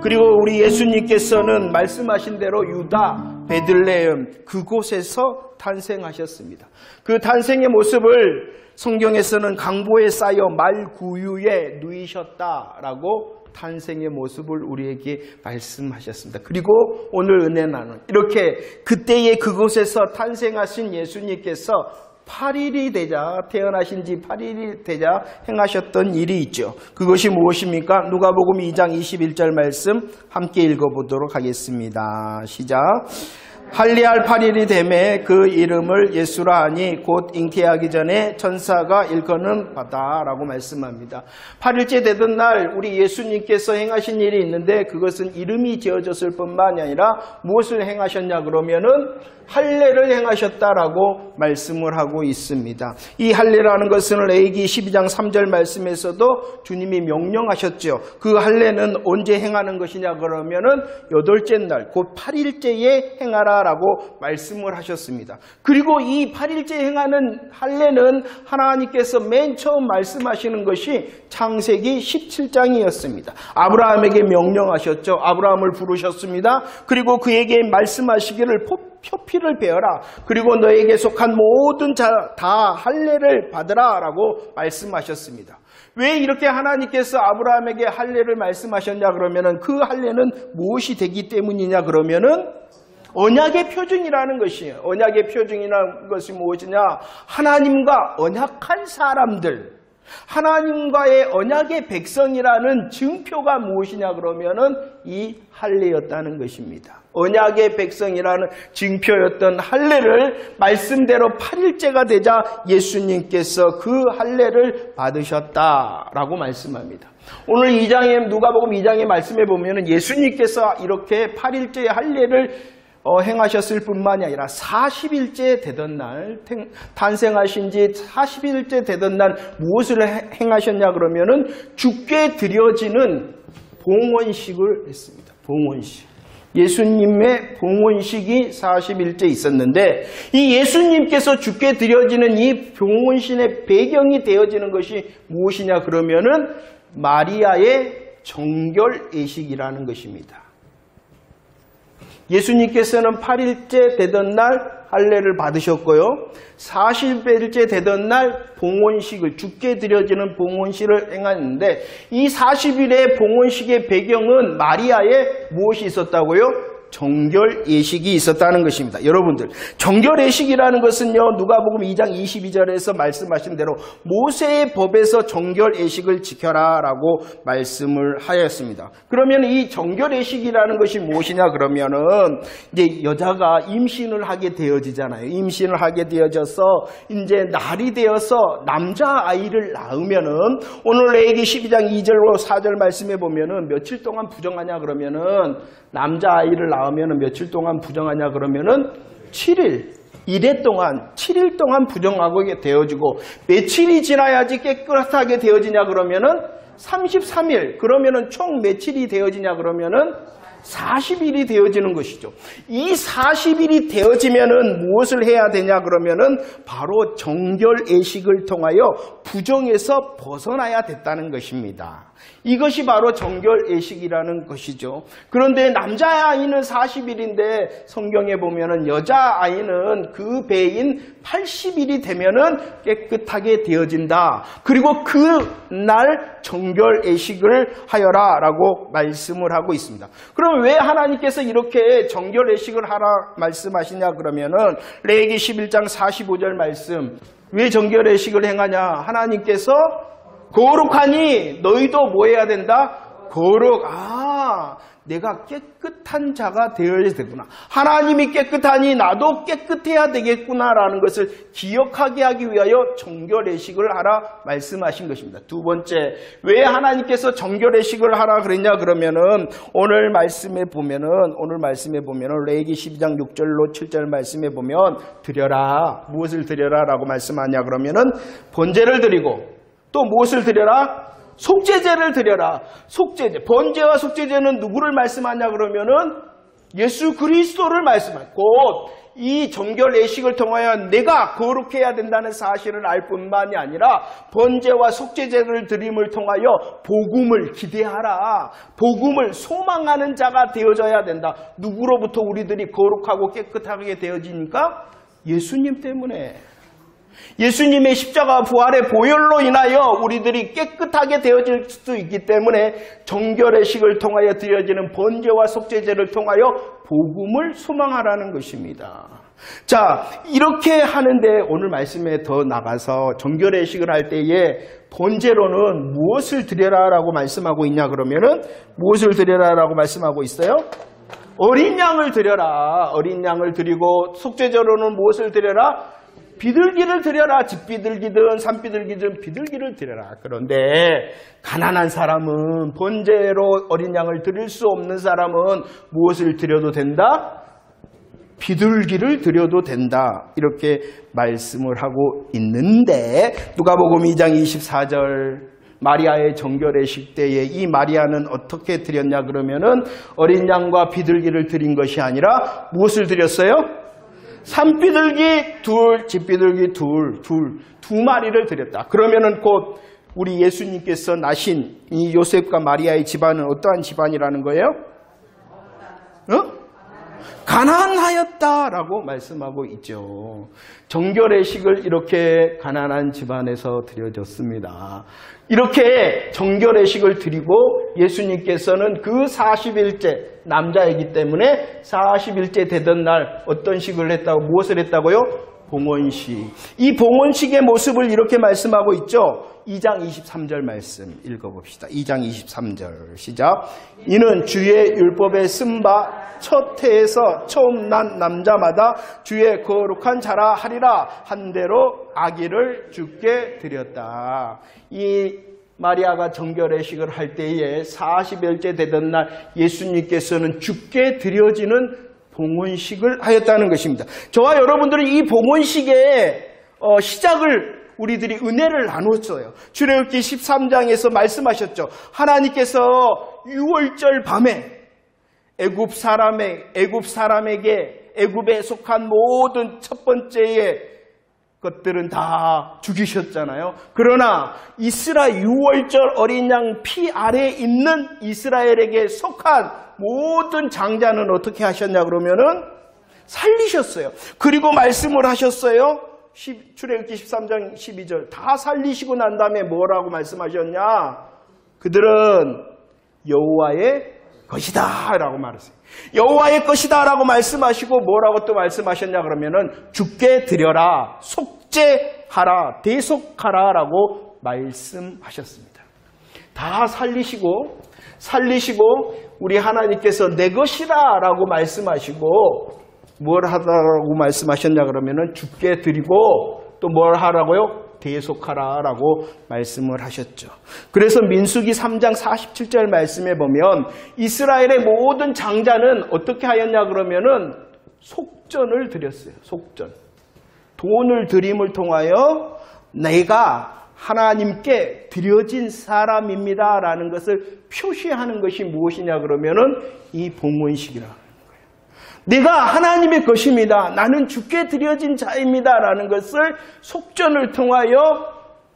그리고 우리 예수님께서는 말씀하신 대로 유다, 베들레헴 그곳에서 탄생하셨습니다. 그 탄생의 모습을 성경에서는 강보에 쌓여 말구유에 누이셨다라고 탄생의 모습을 우리에게 말씀하셨습니다. 그리고 오늘 은혜 나누는 이렇게 그때의 그곳에서 탄생하신 예수님께서 8일이 되자 태어나신 지 8일이 되자 행하셨던 일이 있죠. 그것이 무엇입니까? 누가복음 2장 21절 말씀 함께 읽어보도록 하겠습니다. 시작. 할례할 8일이 되매 그 이름을 예수라 하니 곧 잉태하기 전에 천사가 일컫는 바다라고 말씀합니다. 8일째 되던 날 우리 예수님께서 행하신 일이 있는데 그것은 이름이 지어졌을 뿐만이 아니라 무엇을 행하셨냐 그러면은 할례를 행하셨다라고 말씀을 하고 있습니다. 이 할례라는 것은 레위기 12장 3절 말씀에서도 주님이 명령하셨죠. 그 할례는 언제 행하는 것이냐 그러면은 8째 날 곧 8일째에 행하라라고 말씀을 하셨습니다. 그리고 이 8일째 행하는 할례는 하나님께서 맨 처음 말씀하시는 것이 창세기 17장이었습니다. 아브라함에게 명령하셨죠. 아브라함을 부르셨습니다. 그리고 그에게 말씀하시기를 표피를 베어라. 그리고 너에게 속한 모든 자 다 할례를 받으라 라고 말씀하셨습니다. 왜 이렇게 하나님께서 아브라함에게 할례를 말씀하셨냐 그러면은 그 할례는 무엇이 되기 때문이냐 그러면은 언약의 표징이라는 것이에요. 언약의 표징이라는 것이 무엇이냐? 하나님과 언약한 사람들, 하나님과의 언약의 백성이라는 증표가 무엇이냐 그러면은 이 할례였다는 것입니다. 언약의 백성이라는 증표였던 할례를 말씀대로 8일째가 되자 예수님께서 그 할례를 받으셨다라고 말씀합니다. 오늘 2장에 누가복음 2장의 말씀에 보면은 예수님께서 이렇게 8일째의 할례를 행하셨을 뿐만이 아니라 40일째 되던 날 탄생하신 지 40일째 되던 날 무엇을 행하셨냐 그러면은 주께 드려지는 봉헌식을 했습니다. 봉헌식. 예수님의 봉헌식이 40일째 있었는데 이 예수님께서 주께 드려지는 이 봉헌식의 배경이 되어지는 것이 무엇이냐 그러면은 마리아의 정결예식이라는 것입니다. 예수님께서는 8일째 되던 날 할례를 받으셨고요. 40일째 되던 날 봉헌식을 주께 드려지는 봉헌식을 행하는데 이 40일의 봉헌식의 배경은 마리아의 무엇이 있었다고요? 정결예식이 있었다는 것입니다. 여러분들, 정결예식이라는 것은요, 누가복음 2장 22절에서 말씀하신 대로 모세의 법에서 정결예식을 지켜라 라고 말씀을 하였습니다. 그러면 이 정결예식이라는 것이 무엇이냐 그러면은 이제 여자가 임신을 하게 되어지잖아요. 임신을 하게 되어져서 이제 날이 되어서 남자아이를 낳으면은 오늘 레위기 12장 2절로 4절 말씀해 보면은 며칠 동안 부정하냐 그러면은 남자아이를 낳으면 며칠 동안 부정하냐 그러면은 7일. 7일 동안 부정하게 되어지고 며칠이 지나야지 깨끗하게 되어지냐 그러면은 33일. 그러면은 총 며칠이 되어지냐 그러면은 40일이 되어지는 것이죠. 이 40일이 되어지면은 무엇을 해야 되냐 그러면은 바로 정결예식을 통하여 부정에서 벗어나야 됐다는 것입니다. 이것이 바로 정결예식이라는 것이죠. 그런데 남자아이는 40일인데 성경에 보면은 여자아이는 그 배인 80일이 되면은 깨끗하게 되어진다. 그리고 그 날 정결예식을 하여라 라고 말씀을 하고 있습니다. 그럼 왜 하나님께서 이렇게 정결예식을 하라 말씀하시냐 그러면은 레위기 11장 45절 말씀, 왜 정결예식을 행하냐? 하나님께서 거룩하니 너희도 뭐 해야 된다? 내가 깨끗한 자가 되어야 되구나. 하나님이 깨끗하니 나도 깨끗해야 되겠구나라는 것을 기억하게 하기 위하여 정결예식을 하라 말씀하신 것입니다. 두 번째, 왜 하나님께서 정결예식을 하라 그랬냐 그러면은 오늘 말씀에 보면은 레위기 12장 6절로 7절 말씀에 보면 드려라. 무엇을 드려라라고 말씀하냐 그러면은 번제를 드리고 또 무엇을 드려라? 속죄제를 드려라. 속죄제. 번제와 속죄제는 누구를 말씀하냐 그러면은 예수 그리스도를 말씀하고 곧 이 정결 예식을 통하여 내가 거룩해야 된다는 사실을 알 뿐만이 아니라 번제와 속죄제를 드림을 통하여 복음을 기대하라. 복음을 소망하는 자가 되어져야 된다. 누구로부터 우리들이 거룩하고 깨끗하게 되어지니까? 예수님 때문에. 예수님의 십자가 부활의 보혈로 인하여 우리들이 깨끗하게 되어질 수 있기 때문에 정결의식을 통하여 드려지는 번제와 속죄제를 통하여 복음을 소망하라는 것입니다. 자, 이렇게 하는데 오늘 말씀에 더 나가서 정결의식을 할 때에 번제로는 무엇을 드려라라고 말씀하고 있냐 그러면은 무엇을 드려라라고 말씀하고 있어요? 어린 양을 드려라. 어린 양을 드리고 속죄제로는 무엇을 드려라? 비둘기를 드려라. 집비둘기든 산비둘기든 비둘기를 드려라. 그런데 가난한 사람은 번제로 어린 양을 드릴 수 없는 사람은 무엇을 드려도 된다? 비둘기를 드려도 된다. 이렇게 말씀을 하고 있는데 누가복음 2장 24절 마리아의 정결의식 때에 이 마리아는 어떻게 드렸냐 그러면은 어린 양과 비둘기를 드린 것이 아니라 무엇을 드렸어요? 산비둘기 둘, 집비둘기 두 마리를 드렸다. 그러면은 곧 우리 예수님께서 나신 이 요셉과 마리아의 집안은 어떠한 집안이라는 거예요? 가난하였다라고 말씀하고 있죠. 정결의식을 이렇게 가난한 집안에서 드려졌습니다. 이렇게 정결의식을 드리고 예수님께서는 그 40일째 남자이기 때문에 40일째 되던 날 어떤 식을 했다고 무엇을 했다고요? 봉헌식. 이 봉헌식의 모습을 이렇게 말씀하고 있죠. 2장 23절 말씀 읽어봅시다. 2장 23절 시작. 이는 주의 율법에 쓴 바 첫 해에서 처음 난 남자마다 주의 거룩한 자라 하리라 한 대로 아기를 주께 드렸다. 이 마리아가 정결의식을 할 때에 40일째 되던 날 예수님께서는 주께 드려지는 봉헌식을 하였다는 것입니다. 저와 여러분들은 이 봉헌식의 시작을 우리들이 은혜를 나눴어요. 출애굽기 13장에서 말씀하셨죠. 하나님께서 6월절 밤에 애굽 사람에게 애굽에 속한 모든 첫 번째의 것들은 다 죽이셨잖아요. 그러나 이스라엘 6월절 어린 양 피 아래에 있는 이스라엘에게 속한 모든 장자는 어떻게 하셨냐 그러면은 살리셨어요. 그리고 말씀을 하셨어요. 출애굽기 13장 12절 다 살리시고 난 다음에 뭐라고 말씀하셨냐? 그들은 여호와의 것이다 라고 말했어요. 여호와의 것이다 라고 말씀하시고 뭐라고 또 말씀하셨냐 그러면은 주께 드려라, 속죄하라, 대속하라 라고 말씀하셨습니다. 다 살리시고 우리 하나님께서 내 것이다 라고 말씀하시고 뭘 하라고 말씀하셨냐 그러면은 주께 드리고 또 뭘 하라고요? 대속하라 라고 말씀을 하셨죠. 그래서 민수기 3장 47절 말씀에 보면 이스라엘의 모든 장자는 어떻게 하였냐 그러면은 속전을 드렸어요. 속전. 돈을 드림을 통하여 내가 하나님께 드려진 사람입니다 라는 것을 표시하는 것이 무엇이냐 그러면은 이 봉헌식이라. 내가 하나님의 것입니다. 나는 주께 드려진 자입니다. 라는 것을 속전을 통하여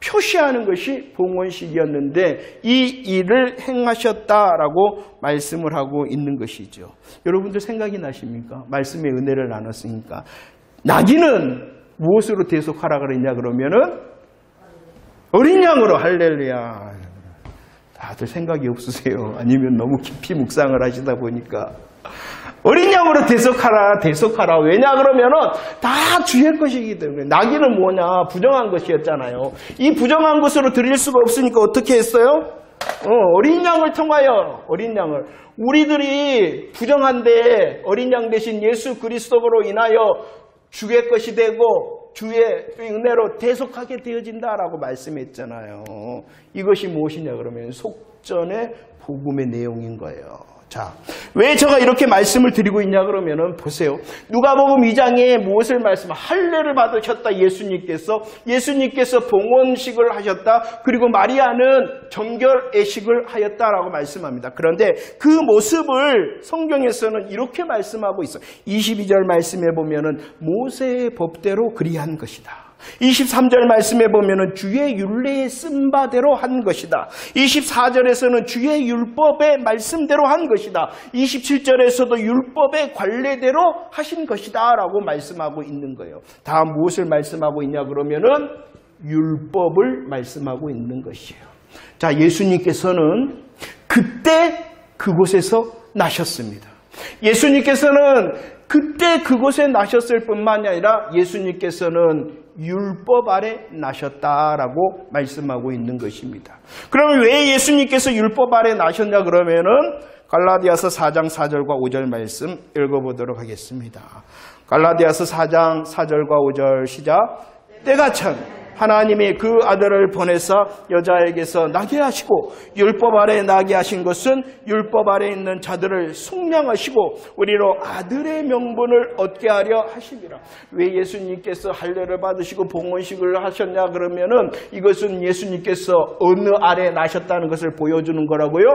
표시하는 것이 봉헌식이었는데 이 일을 행하셨다라고 말씀을 하고 있는 것이죠. 여러분들 생각이 나십니까? 말씀의 은혜를 나눴으니까. 나귀는 무엇으로 대속하라 그랬냐 그러면은 어린 양으로. 할렐루야. 다들 생각이 없으세요? 아니면 너무 깊이 묵상을 하시다 보니까. 어린 양으로 대속하라. 왜냐 그러면은 다 주의 것이기 때문에. 나귀는 뭐냐? 부정한 것이었잖아요. 이 부정한 것으로 드릴 수가 없으니까 어떻게 했어요? 어린 양을 통하여 어린 양을. 우리들이 부정한데 어린 양 대신 예수 그리스도로 인하여 주의 것이 되고 주의 은혜로 대속하게 되어진다라고 말씀했잖아요. 이것이 무엇이냐 그러면 속전의 복음의 내용인 거예요. 자, 왜 제가 이렇게 말씀을 드리고 있냐 그러면은 보세요. 누가복음 2장에 무엇을 할례를 받으셨다 예수님께서 봉헌식을 하셨다. 그리고 마리아는 정결애식을 하였다라고 말씀합니다. 그런데 그 모습을 성경에서는 이렇게 말씀하고 있어요. 22절 말씀에 보면은 모세의 법대로 그리한 것이다. 23절 말씀에 보면은 주의 율례에 쓴 바대로 한 것이다. 24절에서는 주의 율법의 말씀대로 한 것이다. 27절에서도 율법의 관례대로 하신 것이다 라고 말씀하고 있는 거예요. 다 무엇을 말씀하고 있냐 그러면은 율법을 말씀하고 있는 것이에요. 자, 예수님께서는 그때 그곳에서 나셨습니다. 예수님께서는 그때 그곳에 나셨을 뿐만이 아니라 예수님께서는 율법 아래 나셨다라고 말씀하고 있는 것입니다. 그러면 왜 예수님께서 율법 아래 나셨냐 그러면은 갈라디아서 4장 4절과 5절 말씀 읽어보도록 하겠습니다. 갈라디아서 4장 4절과 5절 시작. 때가 참 하나님이 그 아들을 보내사 여자에게서 나게 하시고 율법 아래 나게 하신 것은 율법 아래 있는 자들을 속량하시고 우리로 아들의 명분을 얻게 하려 하심이라. 왜 예수님께서 할례를 받으시고 봉헌식을 하셨냐 그러면은 이것은 예수님께서 어느 아래 나셨다는 것을 보여주는 거라고요?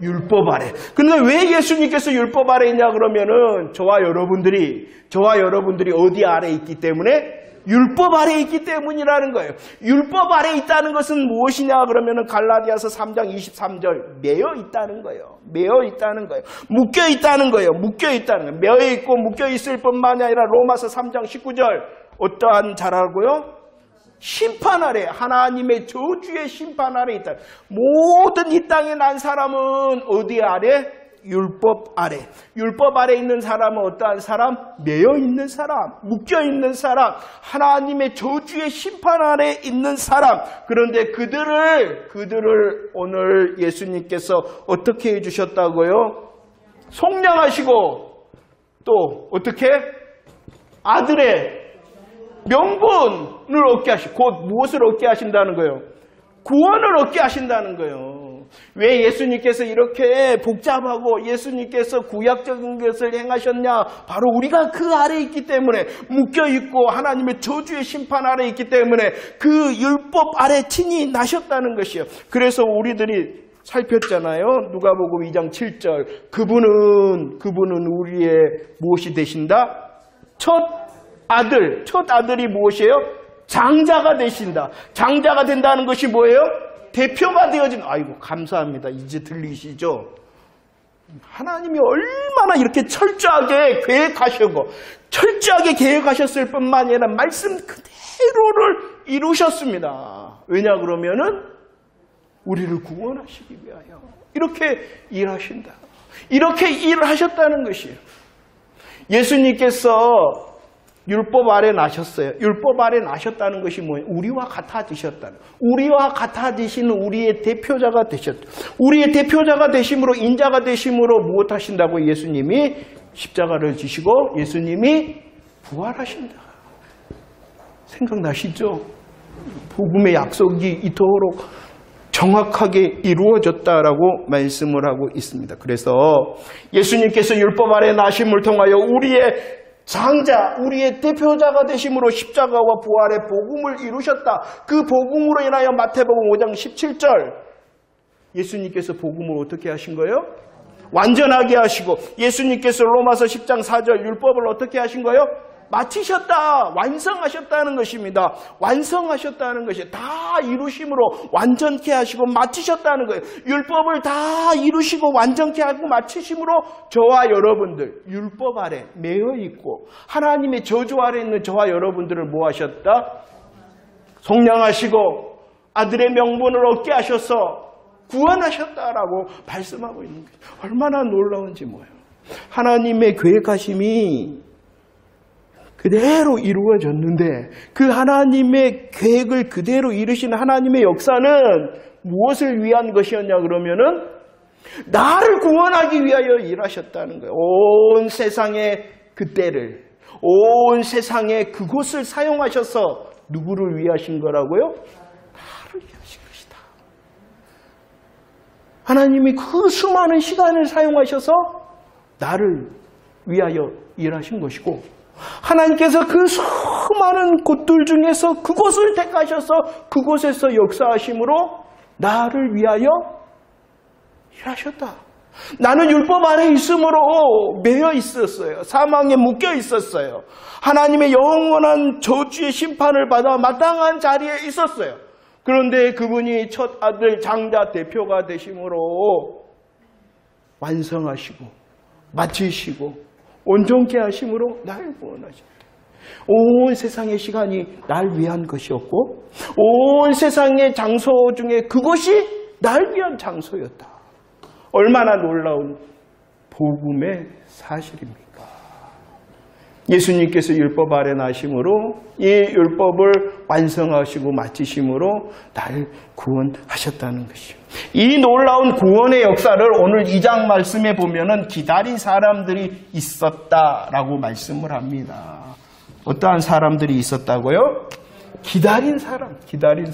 율법 아래. 근데 왜 예수님께서 율법 아래 있냐 그러면은 저와 여러분들이 어디 아래 있기 때문에 율법 아래 있기 때문이라는 거예요. 율법 아래 있다는 것은 무엇이냐 그러면은 갈라디아서 3장 23절 매여 있다는 거예요. 매여 있다는 거예요. 묶여 있다는 거예요. 묶여 있다는 거예요. 매여 있고 묶여 있을 뿐만이 아니라 로마서 3장 19절 어떠한 자라고요? 심판 아래, 하나님의 저주의 심판 아래 있다. 모든 이 땅에 난 사람은 어디 아래? 율법 아래. 율법 아래 있는 사람은 어떠한 사람? 매여 있는 사람, 묶여 있는 사람, 하나님의 저주의 심판 아래 있는 사람. 그런데 그들을 오늘 예수님께서 어떻게 해주셨다고요? 속량하시고 또 어떻게? 아들의 명분을 얻게 하시고, 곧 무엇을 얻게 하신다는 거예요? 구원을 얻게 하신다는 거예요. 왜 예수님께서 이렇게 복잡하고 예수님께서 구약적인 것을 행하셨냐? 바로 우리가 그 아래 있기 때문에, 묶여있고 하나님의 저주의 심판 아래 있기 때문에 그 율법 아래 친히 나셨다는 것이에요. 그래서 우리들이 살폈잖아요. 누가복음 2장 7절. 그분은 우리의 무엇이 되신다? 첫 아들이 무엇이에요? 장자가 되신다. 장자가 된다는 것이 뭐예요? 대표가 되어진, 아이고 감사합니다. 이제 들리시죠? 하나님이 얼마나 이렇게 철저하게 계획하셨을 뿐만 아니라 말씀 그대로를 이루셨습니다. 왜냐 그러면은 우리를 구원하시기 위하여 이렇게 일하신다. 이렇게 일을 하셨다는 것이에요. 예수님께서 율법 아래 나셨어요. 율법 아래 나셨다는 것이 뭐예요? 우리와 같아지셨다는. 우리와 같아지시는 우리의 대표자가 되셨다. 우리의 대표자가 되심으로, 인자가 되심으로 무엇 하신다고? 예수님이 십자가를 지시고 예수님이 부활하신다. 생각나시죠? 복음의 약속이 이토록 정확하게 이루어졌다라고 말씀을 하고 있습니다. 그래서 예수님께서 율법 아래 나심을 통하여 우리의 장자, 우리의 대표자가 되심으로 십자가와 부활의 복음을 이루셨다. 그 복음으로 인하여 마태복음 5장 17절 예수님께서 복음을 어떻게 하신 거예요? 완전하게 하시고, 예수님께서 로마서 10장 4절 율법을 어떻게 하신 거예요? 마치셨다. 완성하셨다는 것입니다. 완성하셨다는 것이 다 이루심으로 완전케 하시고 마치셨다는 거예요. 율법을 다 이루시고 완전케 하고 마치심으로 저와 여러분들, 율법 아래 매여 있고 하나님의 저주 아래 있는 저와 여러분들을 뭐 하셨다? 속량하시고 아들의 명분을 얻게 하셔서 구원하셨다라고 말씀하고 있는 거예요. 얼마나 놀라운지 뭐예요. 하나님의 계획하심이 그대로 이루어졌는데 그 하나님의 계획을 그대로 이루시는 하나님의 역사는 무엇을 위한 것이었냐 그러면은 나를 구원하기 위하여 일하셨다는 거예요. 온 세상의 그때를, 온 세상의 그곳을 사용하셔서 누구를 위하신 거라고요? 나를 위하신 것이다. 하나님이 그 수많은 시간을 사용하셔서 나를 위하여 일하신 것이고, 하나님께서 그 수많은 곳들 중에서 그곳을 택하셔서 그곳에서 역사하심으로 나를 위하여 일하셨다. 나는 율법 아래 있으므로 매여 있었어요. 사망에 묶여 있었어요. 하나님의 영원한 저주의 심판을 받아 마땅한 자리에 있었어요. 그런데 그분이 첫 아들 장자 대표가 되심으로 완성하시고 마치시고 온전케 하심으로 날 구원하셨다. 온 세상의 시간이 날 위한 것이었고, 온 세상의 장소 중에 그것이 날 위한 장소였다. 얼마나 놀라운 복음의 사실입니까? 예수님께서 율법 아래 나심으로 이 율법을 완성하시고 마치심으로 나를 구원하셨다는 것이요. 이 놀라운 구원의 역사를 오늘 2장 말씀에 보면은 기다린 사람들이 있었다라고 말씀을 합니다. 어떠한 사람들이 있었다고요? 기다린 사람. 기다린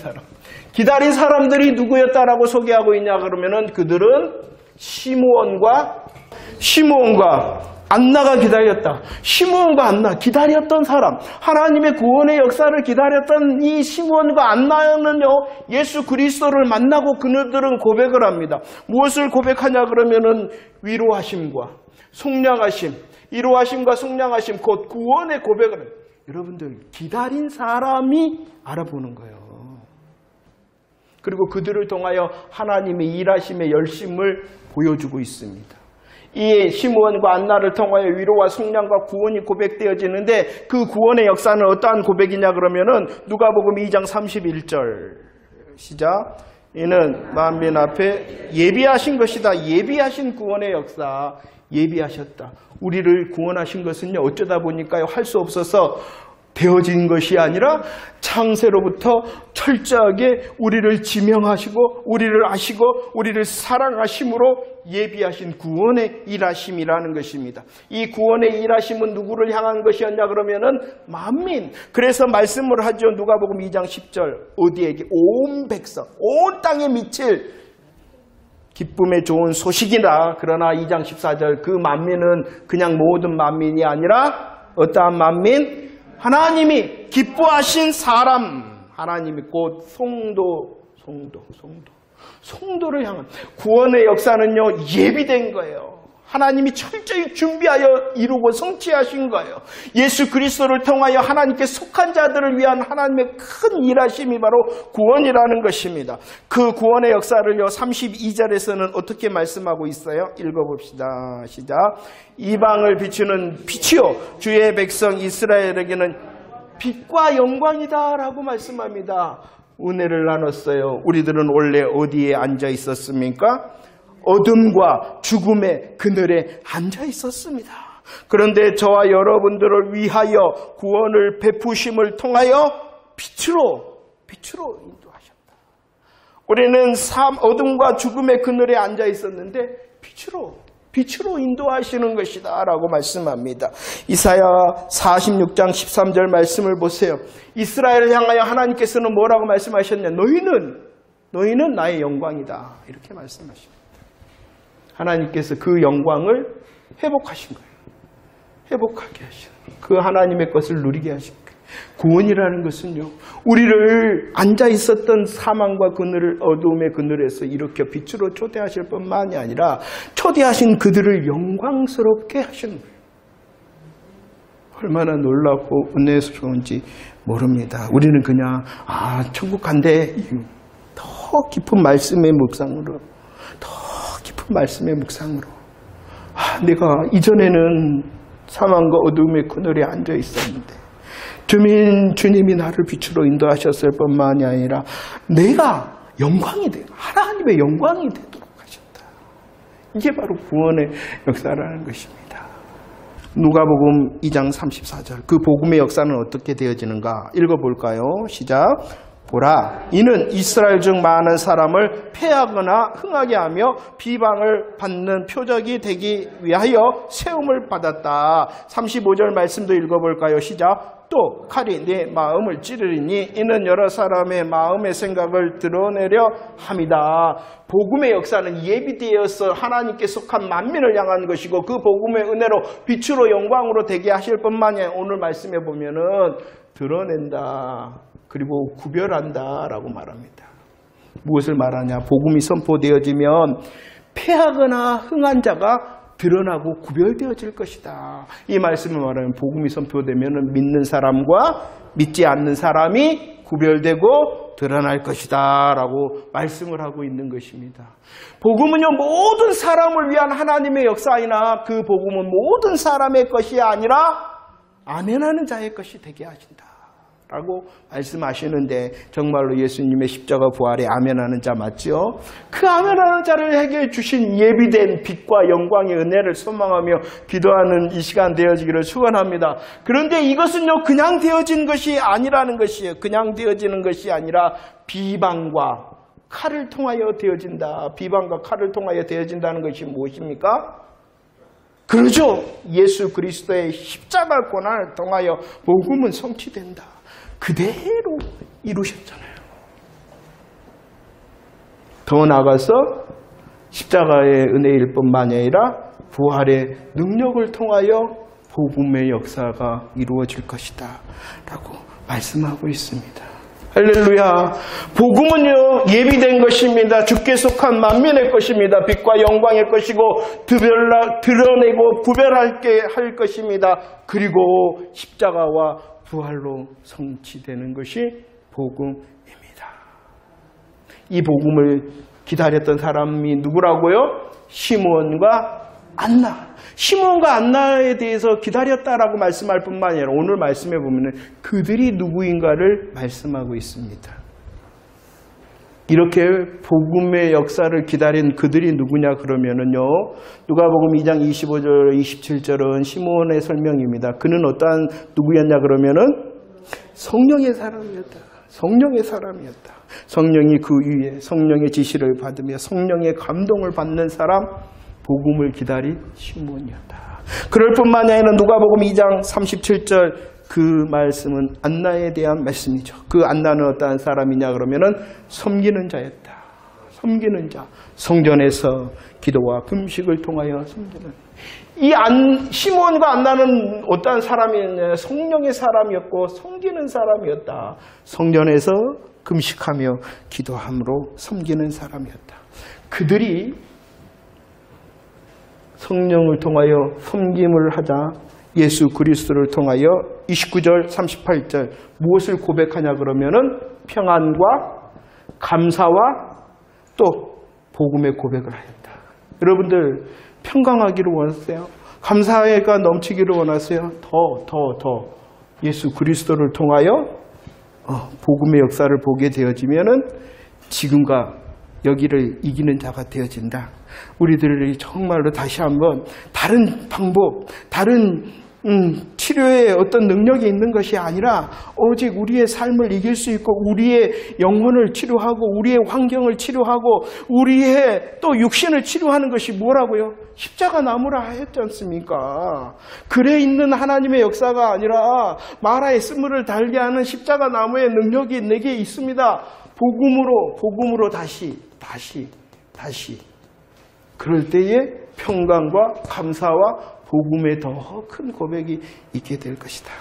사람들이 누구였다라고 소개하고 있냐 그러면은 그들은 시므온과 안나가 기다렸다. 시므온과 안나, 기다렸던 사람, 하나님의 구원의 역사를 기다렸던 이 시므온과 안나는요, 예수 그리스도를 만나고 그들은 고백을 합니다. 무엇을 고백하냐 그러면은 위로하심과 속량하심, 위로하심과 속량하심, 곧 구원의 고백을 합니다. 여러분들, 기다린 사람이 알아보는 거예요. 그리고 그들을 통하여 하나님의 일하심의 열심을 보여주고 있습니다. 이 시므온과 안나를 통하여 위로와 속량과 구원이 고백되어지는데, 그 구원의 역사는 어떠한 고백이냐 그러면은 누가복음 2장 31절 시작. 이는 만민 앞에 예비하신 것이다. 예비하신 구원의 역사, 예비하셨다. 우리를 구원하신 것은요, 어쩌다 보니까요, 할 수 없어서 되어진 것이 아니라 창세로부터 철저하게 우리를 지명하시고 우리를 아시고 우리를 사랑하심으로 예비하신 구원의 일하심이라는 것입니다. 이 구원의 일하심은 누구를 향한 것이었냐 그러면은 만민. 그래서 말씀을 하죠. 누가복음 2장 10절 어디에게? 온 백성, 온 땅에 미칠 기쁨의 좋은 소식이다. 그러나 2장 14절 그 만민은 그냥 모든 만민이 아니라 어떠한 만민? 하나님이 기뻐하신 사람, 하나님이 곧 성도를 향한 구원의 역사는요, 예비된 거예요. 하나님이 철저히 준비하여 이루고 성취하신 거예요. 예수 그리스도를 통하여 하나님께 속한 자들을 위한 하나님의 큰 일하심이 바로 구원이라는 것입니다. 그 구원의 역사를요, 32절에서는 어떻게 말씀하고 있어요? 읽어봅시다. 시작. 이방을 비추는 빛이요 주의 백성 이스라엘에게는 빛과 영광이다 라고 말씀합니다. 은혜를 나눴어요. 우리들은 원래 어디에 앉아 있었습니까? 어둠과 죽음의 그늘에 앉아 있었습니다. 그런데 저와 여러분들을 위하여 구원을 베푸심을 통하여 빛으로 인도하셨다. 우리는 어둠과 죽음의 그늘에 앉아 있었는데 빛으로 인도하시는 것이다 라고 말씀합니다. 이사야 46장 13절 말씀을 보세요. 이스라엘을 향하여 하나님께서는 뭐라고 말씀하셨냐? 너희는 나의 영광이다 이렇게 말씀하십니다. 하나님께서 그 영광을 회복하신 거예요. 회복하게 하신 거예요. 그 하나님의 것을 누리게 하신 거예요. 구원이라는 것은요, 우리를 앉아 있었던 사망과 그늘을, 어두움의 그늘에서 이렇게 빛으로 초대하실 뿐만이 아니라 초대하신 그들을 영광스럽게 하시는 거예요. 얼마나 놀랍고 은혜스러운지 모릅니다. 우리는 그냥 천국 간대, 더 깊은 말씀의 묵상으로 내가 이전에는 사망과 어둠의 그늘에 앉아 있었는데 주님이 나를 빛으로 인도하셨을 뿐만이 아니라 내가 영광이 되고 하나님의 영광이 되도록 하셨다. 이게 바로 구원의 역사라는 것입니다. 누가복음 2장 34절 그 복음의 역사는 어떻게 되어지는가 읽어볼까요? 시작. 보라, 이는 이스라엘 중 많은 사람을 패하거나 흥하게 하며 비방을 받는 표적이 되기 위하여 세움을 받았다. 35절 말씀도 읽어볼까요? 시작. 또 칼이 내 마음을 찌르리니 이는 여러 사람의 마음의 생각을 드러내려 함이다. 복음의 역사는 예비되어서 하나님께 속한 만민을 향한 것이고 그 복음의 은혜로 빛으로 영광으로 되게 하실 뿐만이 아니라 오늘 말씀해 보면은 드러낸다. 그리고 구별한다 라고 말합니다. 무엇을 말하냐? 복음이 선포되어지면 패하거나 흥한 자가 드러나고 구별되어질 것이다. 이 말씀을 말하면 복음이 선포되면 믿는 사람과 믿지 않는 사람이 구별되고 드러날 것이다 라고 말씀을 하고 있는 것입니다. 복음은요, 모든 사람을 위한 하나님의 역사이나 그 복음은 모든 사람의 것이 아니라 아멘하는 자의 것이 되게 하신다 라고 말씀하시는데 정말로 예수님의 십자가 부활에 아멘하는 자 맞죠? 그 아멘하는 자를 해결해 주신 예비된 빛과 영광의 은혜를 소망하며 기도하는 이 시간 되어지기를 축원합니다. 그런데 이것은요 그냥 되어진 것이 아니라는 것이에요. 그냥 되어지는 것이 아니라 비방과 칼을 통하여 되어진다. 비방과 칼을 통하여 되어진다는 것이 무엇입니까? 그러죠. 예수 그리스도의 십자가 고난을 통하여 복음은 성취된다. 그대로 이루셨잖아요. 더 나아가서 십자가의 은혜일 뿐만이 아니라 부활의 능력을 통하여 복음의 역사가 이루어질 것이다 라고 말씀하고 있습니다. 할렐루야. 복음은요 예비된 것입니다. 주께 속한 만민의 것입니다. 빛과 영광의 것이고 드러내고 구별하게 할 것입니다. 그리고 십자가와 부활로 성취되는 것이 복음입니다. 이 복음을 기다렸던 사람이 누구라고요? 시므온과 안나. 시므온과 안나에 대해서 기다렸다라고 말씀할 뿐만 아니라 오늘 말씀해 보면 그들이 누구인가를 말씀하고 있습니다. 이렇게 복음의 역사를 기다린 그들이 누구냐 그러면은요. 누가복음 2장 25절 27절은 시므온의 설명입니다. 그는 어떠한 누구였냐 그러면은 성령의 사람이었다. 성령의 사람이었다. 성령이 그 위에 성령의 지시를 받으며 성령의 감동을 받는 사람, 복음을 기다린 시므온이었다. 그럴 뿐만이 아니라 누가복음 2장 37절 그 말씀은 안나에 대한 말씀이죠. 그 안나는 어떠한 사람이냐 그러면은 섬기는 자였다. 섬기는 자. 성전에서 기도와 금식을 통하여 섬기는. 이 시므온과 안나는 어떠한 사람이었냐? 성령의 사람이었고 섬기는 사람이었다. 성전에서 금식하며 기도함으로 섬기는 사람이었다. 그들이 성령을 통하여 섬김을 하자 예수 그리스도를 통하여 29절 38절 무엇을 고백하냐 그러면은 평안과 감사와 또 복음의 고백을 하였다. 여러분들 평강하기를 원하세요? 감사가 넘치기를 원하세요? 더 예수 그리스도를 통하여 복음의 역사를 보게 되어지면은 지금과 여기를 이기는 자가 되어진다. 우리들이 정말로 다시 한번 다른 방법, 다른 치료에 어떤 능력이 있는 것이 아니라 오직 우리의 삶을 이길 수 있고 우리의 영혼을 치료하고 우리의 환경을 치료하고 우리의 또 육신을 치료하는 것이 뭐라고요? 십자가 나무라 하였지 않습니까? 글에 있는 하나님의 역사가 아니라 마라의 쓴물을 달게 하는 십자가 나무의 능력이 내게 있습니다. 복음으로 다시 그럴 때에 평강과 감사와 복음의 더 큰 고백이 있게 될 것이다.